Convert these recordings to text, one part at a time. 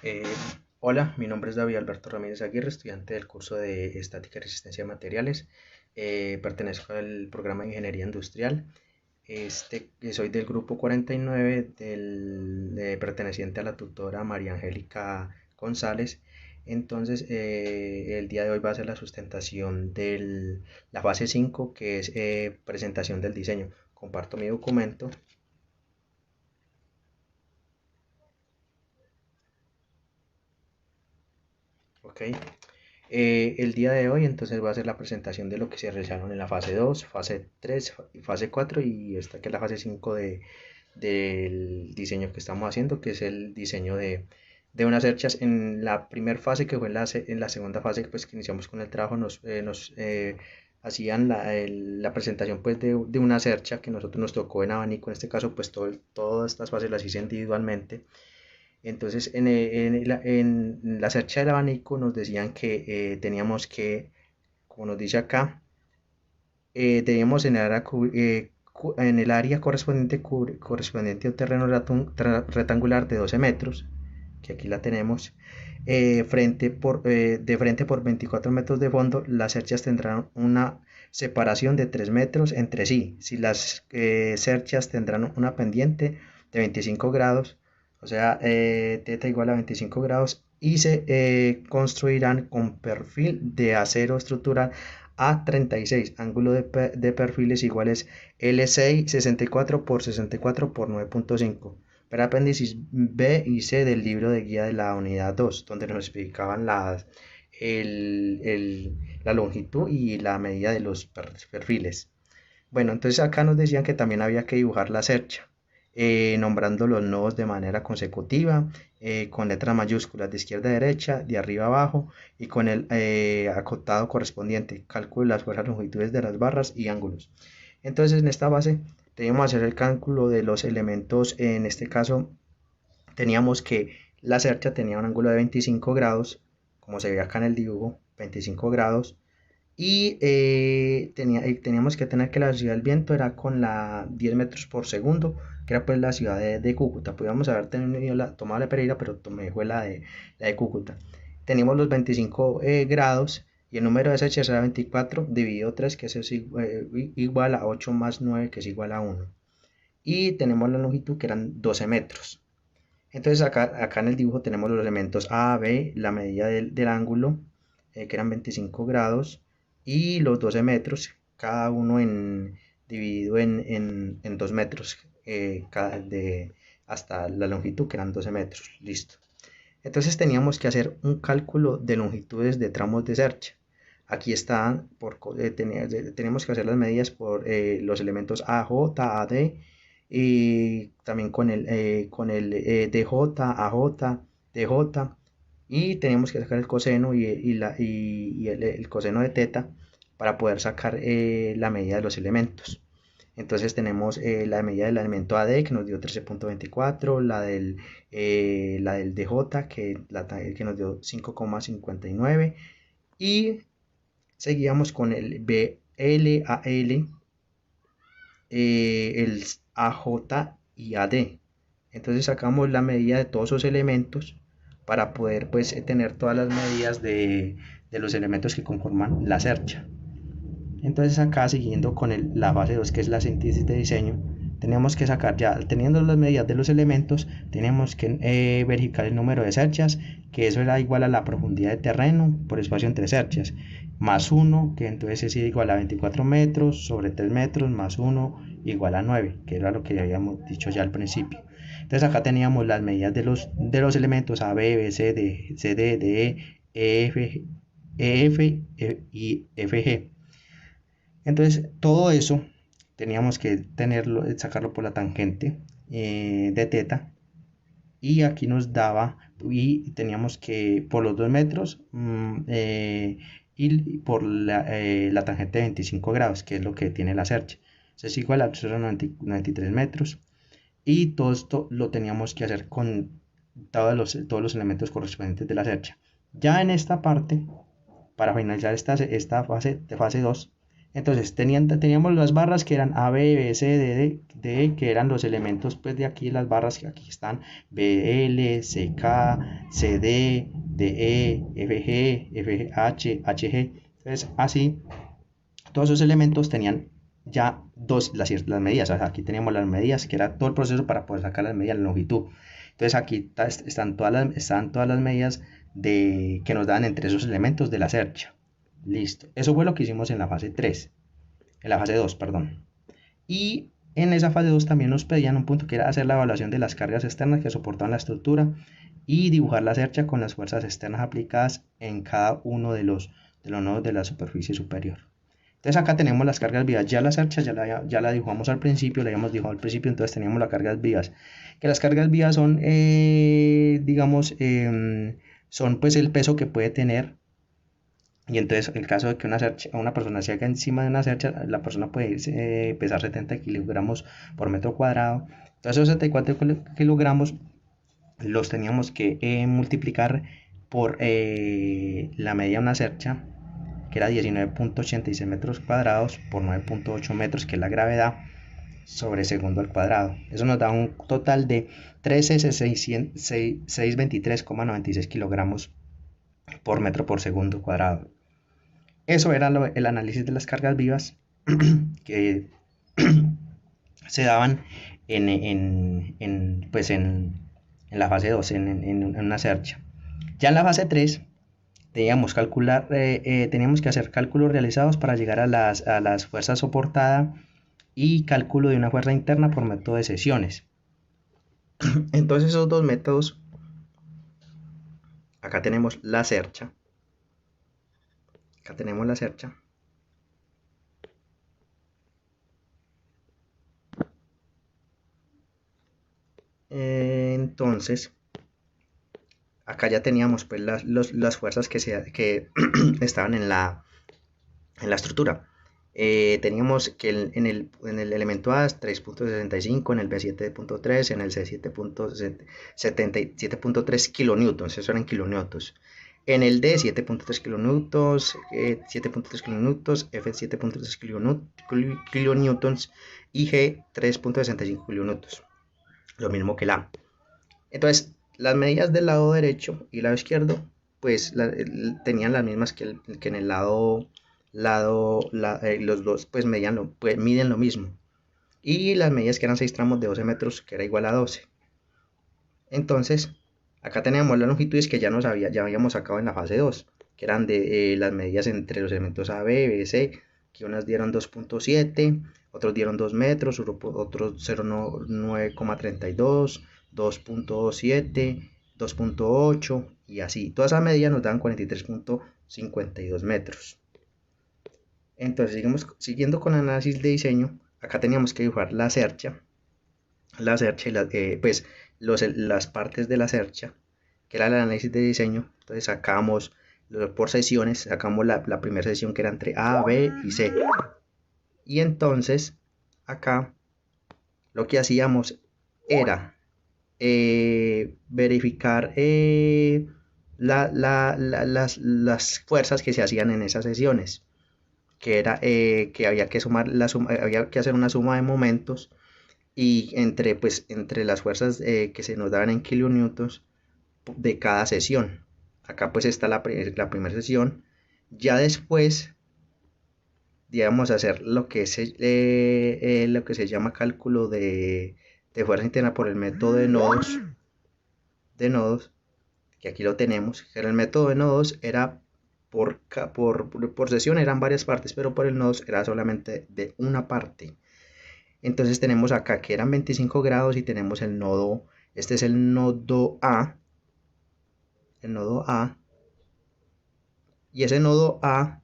Eh, Hola, mi nombre es David Alberto Ramírez Aguirre, estudiante del curso de Estática y Resistencia de Materiales. Pertenezco al programa de Ingeniería Industrial. Soy del grupo 49, perteneciente a la tutora María Angélica González. Entonces, el día de hoy va a ser la sustentación de la fase 5, que es presentación del diseño. Comparto mi documento. Ok. El día de hoy entonces va a ser la presentación de lo que se realizaron en la fase 2, fase 3 y fase 4 y esta que es la fase 5 del diseño que estamos haciendo, que es el diseño de unas cerchas. En la primera fase, que fue en la segunda fase, pues que iniciamos con el trabajo, nos hacían la presentación pues de una cercha que nosotros nos tocó en abanico. En este caso pues todas estas fases las hice individualmente. Entonces, en la cercha del abanico nos decían que teníamos que, como nos dice acá, debíamos en el área correspondiente a un terreno rectangular de 12 metros, que aquí la tenemos, de frente por 24 metros de fondo. Las cerchas tendrán una separación de 3 metros entre sí. Si las cerchas tendrán una pendiente de 25 grados, o sea, teta igual a 25 grados, y se construirán con perfil de acero estructural A36, ángulo de perfiles iguales L6 64 por 64 por 9.5. Para apéndices B y C del libro de guía de la unidad 2, donde nos explicaban la longitud y la medida de los perfiles. Bueno, entonces acá nos decían que también había que dibujar la cercha, nombrando los nodos de manera consecutiva, con letras mayúsculas de izquierda a derecha, de arriba a abajo, y con el acotado correspondiente, cálculo de las fuerzas longitudes de las barras y ángulos. Entonces, en esta base teníamos que hacer el cálculo de los elementos. En este caso teníamos que la cercha tenía un ángulo de 25 grados, como se ve acá en el dibujo, 25 grados, y teníamos que tener que la velocidad del viento era con la 10 metros por segundo, que era pues la ciudad de Cúcuta. Podríamos haber tomado la de Pereira, pero tomé fue la de Cúcuta. Teníamos los 25 grados, y el número de cerchas era 24 dividido 3, que es igual a 8 más 9, que es igual a 1. Y tenemos la longitud, que eran 12 metros. Entonces acá en el dibujo tenemos los elementos A, B, la medida del ángulo, que eran 25 grados, y los 12 metros, cada uno dividido en 2 metros, hasta la longitud, que eran 12 metros. Listo. Entonces teníamos que hacer un cálculo de longitudes de tramos de cercha. Aquí están, tenemos que hacer las medidas por los elementos AJ, AD, y también con el DJ, AJ, DJ, y tenemos que sacar el coseno y el coseno de teta para poder sacar la medida de los elementos. Entonces tenemos la medida del elemento AD, que nos dio 13.24, la del DJ, que nos dio 5,59, y seguíamos con el BLAL, el AJ y AD. Entonces sacamos la medida de todos esos elementos para poder pues tener todas las medidas de los elementos que conforman la cercha. Entonces acá, siguiendo con la fase 2, que es la síntesis de diseño, tenemos que sacar, ya teniendo las medidas de los elementos, tenemos que verificar el número de cerchas, que eso era igual a la profundidad de terreno por espacio entre cerchas, más 1, que entonces es igual a 24 metros sobre 3 metros, más 1 igual a 9, que era lo que habíamos dicho ya al principio. Entonces acá teníamos las medidas de los elementos A, B, B, C, D, C, D, D, E, F y FG. Entonces todo eso teníamos que sacarlo por la tangente de teta, y aquí nos daba, y teníamos que por los 2 metros, y por la tangente de 25 grados, que es lo que tiene la cercha. Eso es igual a 93 metros, y todo esto lo teníamos que hacer con todos los elementos correspondientes de la cercha. Ya en esta parte, para finalizar esta fase 2, Entonces teníamos las barras que eran A, B, B, C, D, que eran los elementos pues de aquí, las barras que aquí están, B, L, C, K, C, D, E, F, G, F, H, H, G. Entonces así, todos esos elementos tenían ya las medidas. O sea, aquí teníamos las medidas, que era todo el proceso para poder sacar las medidas, la longitud. Entonces aquí están todas las medidas que nos dan entre esos elementos de la cercha. Listo. Eso fue lo que hicimos en la fase 3. En la fase 2, perdón. Y en esa fase 2 también nos pedían un punto que era hacer la evaluación de las cargas externas que soportaban la estructura y dibujar la cercha con las fuerzas externas aplicadas en cada uno de los nodos de la superficie superior. Entonces acá tenemos las cargas vivas. Ya la cercha ya la dibujamos al principio, la habíamos dibujado al principio, entonces teníamos las cargas vivas. Que las cargas vivas son, digamos, son pues el peso que puede tener. Y entonces, en el caso de que una persona se haga encima de una cercha, la persona puede pesar 70 kilogramos por metro cuadrado. Entonces, esos 74 kilogramos los teníamos que multiplicar por la medida de una cercha, que era 19.86 metros cuadrados por 9.8 metros, que es la gravedad, sobre segundo al cuadrado. Eso nos da un total de 13.623,96 kilogramos por metro por segundo cuadrado. Eso era el análisis de las cargas vivas que se daban pues en la fase 2, en una cercha. Ya en la fase 3 teníamos que hacer cálculos realizados para llegar a las fuerzas soportadas y cálculo de una fuerza interna por método de sesiones. Entonces esos dos métodos, acá tenemos la cercha. Acá tenemos la cercha. Entonces, acá ya teníamos pues las fuerzas que estaban en la estructura. Teníamos que en el elemento A 3.65, en el B 7.3, en el C 7.3 kilonewtons, eso eran kilonewtons. En el D 7.3 kilonewtons, 7.3 kilonewtons, F 7.3 kilonewtons y G 3.65 kilonewtons. Lo mismo que la A. Entonces, las medidas del lado derecho y lado izquierdo, pues tenían las mismas que en el lado los dos pues miden lo mismo. Y las medidas que eran 6 tramos de 12 metros, que era igual a 12. Entonces, acá tenemos las longitudes que ya habíamos sacado en la fase 2, que eran de las medidas entre los elementos A, B, B, C, que unas dieron 2.7, otros dieron 2 metros, otros 0,9,32, 2.7, 2.8 y así. Todas esas medidas nos dan 43.52 metros. Entonces, siguiendo con el análisis de diseño, acá teníamos que dibujar la cercha y pues las partes de la cercha, que era el análisis de diseño. Entonces sacamos por sesiones, sacamos la primera sesión que era entre A, B y C. Y entonces acá lo que hacíamos era verificar las fuerzas que se hacían en esas sesiones, que era que había que había que hacer una suma de momentos y entre las fuerzas que se nos daban en kilonewtons de cada sesión. Acá pues está la primera sesión. Ya después digamos hacer lo que se llama cálculo de fuerza interna por el método de nodos, que aquí lo tenemos. Que el método de nodos era por sesión eran varias partes, pero por el nodos era solamente de una parte. Entonces tenemos acá que eran 25 grados y tenemos el nodo, este es el nodo A, y ese nodo A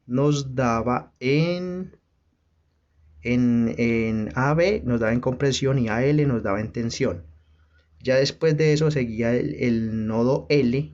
nos daba en AB nos daba en compresión y AL nos daba en tensión. Ya después de eso seguía el nodo L,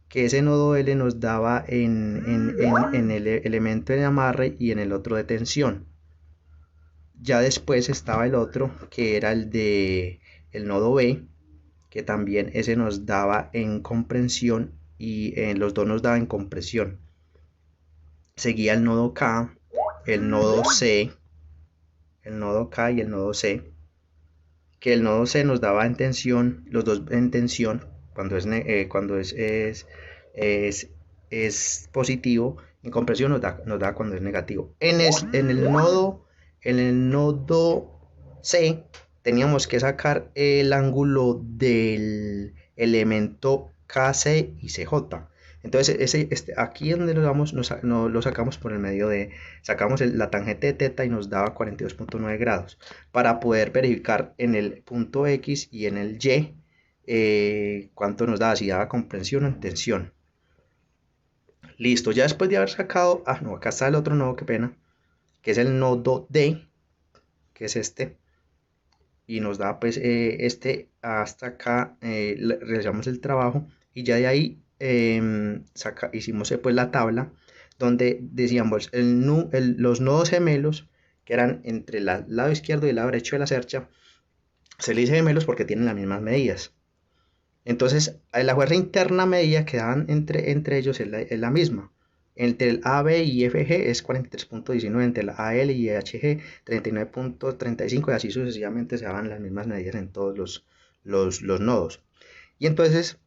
que ese nodo L nos daba en el elemento de amarre y en el otro de tensión. Ya después estaba el otro, que era el nodo B, que también ese nos daba en comprensión y en los dos nos daba en compresión. seguía el nodo K, el nodo C, el nodo K y el nodo C, que el nodo C nos daba en tensión, los dos en tensión, cuando es positivo, en compresión nos da cuando es negativo. En el nodo C teníamos que sacar el ángulo del elemento KC y CJ. Entonces, aquí donde lo sacamos por el medio de, sacamos la tangente de teta y nos daba 42.9 grados para poder verificar en el punto X y en el Y cuánto nos daba, si daba comprensión o en tensión. Listo, ya después de haber sacado, no, acá está el otro nodo, qué pena, que es el nodo D, que es este, y nos da pues hasta acá, realizamos el trabajo y ya de ahí hicimos pues la tabla donde decíamos los nodos gemelos que eran entre el lado izquierdo y el lado derecho de la cercha. Se le dice gemelos porque tienen las mismas medidas. Entonces, la fuerza interna media que dan entre ellos es la misma. Entre el AB y FG es 43.19, entre el AL y HG 39.35 y así sucesivamente se daban las mismas medidas en todos los nodos. Y entonces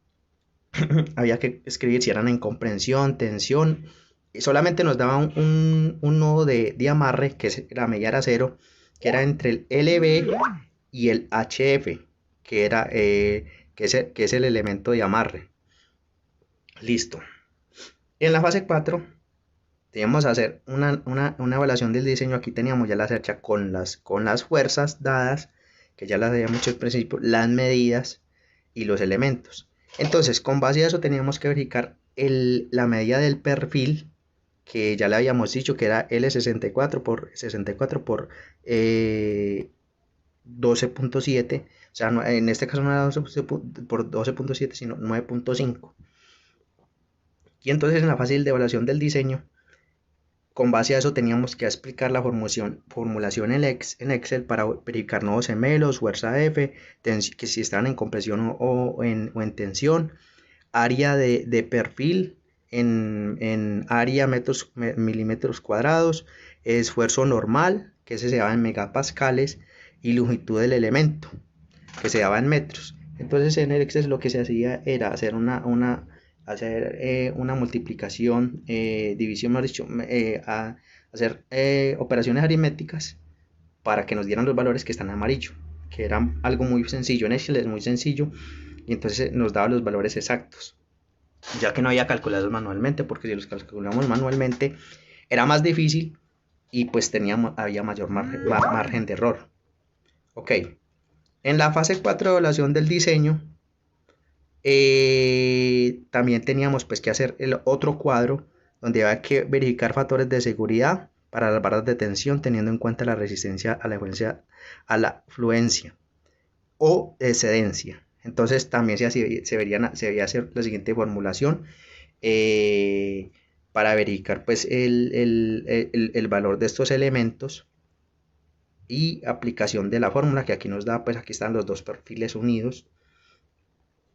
había que escribir si eran en comprensión, tensión. Y solamente nos daban un nodo de amarre, que la medida era 0, que era entre el LB y el HF, que es el elemento de amarre. Listo. En la fase 4 teníamos que hacer una evaluación del diseño. Aquí teníamos ya la cercha con las fuerzas dadas, que ya las habíamos hecho al principio, las medidas y los elementos. Entonces, con base a eso teníamos que verificar la medida del perfil, que ya le habíamos dicho que era L64 por 64 por 12.7. O sea, en este caso no era 12 por 12.7, sino 9.5. Y entonces en la fase de evaluación del diseño, con base a eso teníamos que explicar la formulación en Excel para verificar nodos gemelos, fuerza F, que si estaban en compresión o en tensión, área de perfil en área milímetros cuadrados, esfuerzo normal, que ese se daba en megapascales, y longitud del elemento, que se daba en metros. Entonces en el Excel lo que se hacía era hacer una multiplicación, división, mejor dicho, hacer operaciones aritméticas para que nos dieran los valores que están en amarillo, que era algo muy sencillo. En Excel es muy sencillo y entonces nos daba los valores exactos, ya que no había calculados manualmente, porque si los calculamos manualmente era más difícil y pues había mayor margen de error. Ok, en la fase 4 de evaluación del diseño, también teníamos pues que hacer el otro cuadro donde había que verificar factores de seguridad para las barras de tensión, teniendo en cuenta la resistencia a la fluencia o excedencia. Entonces también se debería hacer la siguiente formulación para verificar pues el valor de estos elementos y aplicación de la fórmula, que aquí nos da, pues aquí están los dos perfiles unidos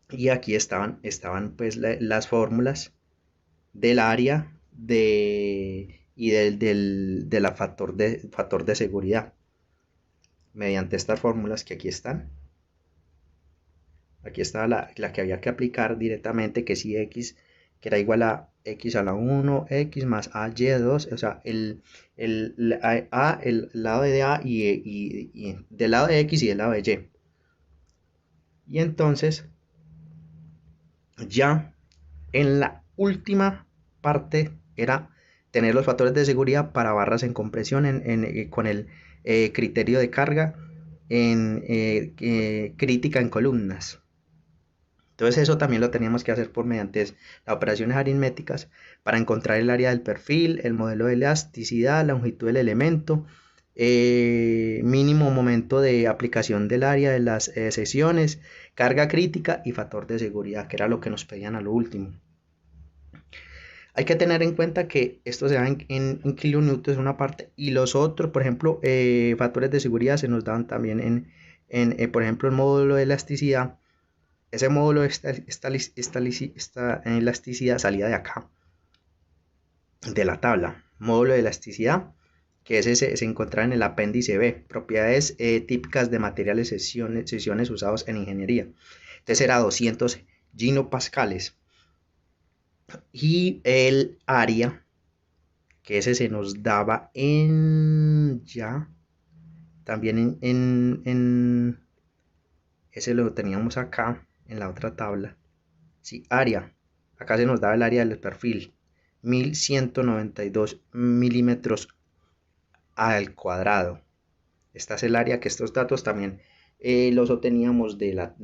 y aquí estaban pues las fórmulas del área y de la factor de seguridad mediante estas fórmulas que aquí están. Aquí estaba la que había que aplicar directamente, que si x, que era igual a x a la 1, x más a y2, o sea, el lado de a y del lado de x y del lado de y. Y entonces, ya en la última parte era tener los factores de seguridad para barras en compresión con el criterio de carga crítica en columnas. Entonces eso también lo teníamos que hacer por mediante las operaciones aritméticas para encontrar el área del perfil, el modelo de elasticidad, la longitud del elemento, mínimo momento de aplicación del área de las sesiones, carga crítica y factor de seguridad, que era lo que nos pedían a lo último. Hay que tener en cuenta que esto se da en kilonewtons una parte, y los otros, por ejemplo, factores de seguridad se nos dan también por ejemplo, el módulo de elasticidad. Ese módulo esta elasticidad salía de acá. de la tabla. Módulo de elasticidad, que ese se encuentra en el apéndice B. Propiedades típicas de materiales sesiones usados en ingeniería. Entonces era 200 ginopascales. Y el área, que ese se nos daba en ya, también ese lo teníamos acá en la otra tabla. Sí, área. Acá se nos daba el área del perfil. 1192 milímetros al cuadrado. Esta es el área que estos datos también los obteníamos de la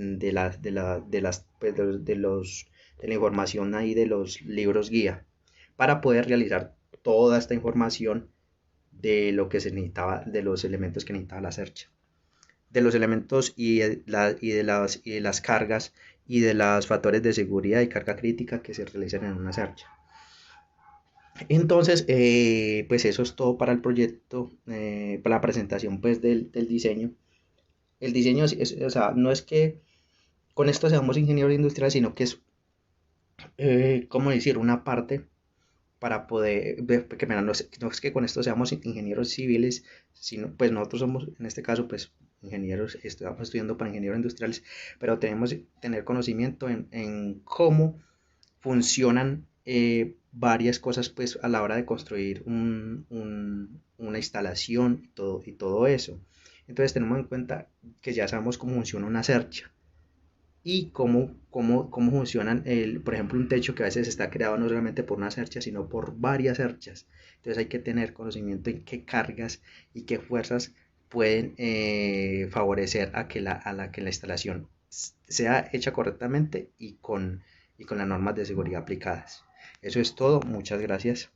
información ahí de los libros guía para poder realizar toda esta información de lo que se necesitaba, de los elementos que necesitaba la search, de los elementos y de las cargas y de los factores de seguridad y carga crítica que se realizan en una search. Entonces, pues eso es todo para el proyecto, para la presentación pues del diseño. El diseño, o sea, no es que con esto seamos ingenieros industriales, sino que es, ¿cómo decir?, una parte para poder, que mira, no es que con esto seamos ingenieros civiles, sino pues nosotros somos, en este caso, pues ingenieros, estamos estudiando para ingenieros industriales, pero tenemos que tener conocimiento en cómo funcionan varias cosas pues a la hora de construir una instalación y todo eso. Entonces tenemos en cuenta que ya sabemos cómo funciona una cercha y cómo funcionan, por ejemplo, un techo que a veces está creado no solamente por una cercha, sino por varias cerchas. Entonces hay que tener conocimiento en qué cargas y qué fuerzas pueden favorecer a que la instalación sea hecha correctamente y con las normas de seguridad aplicadas. Eso es todo, muchas gracias.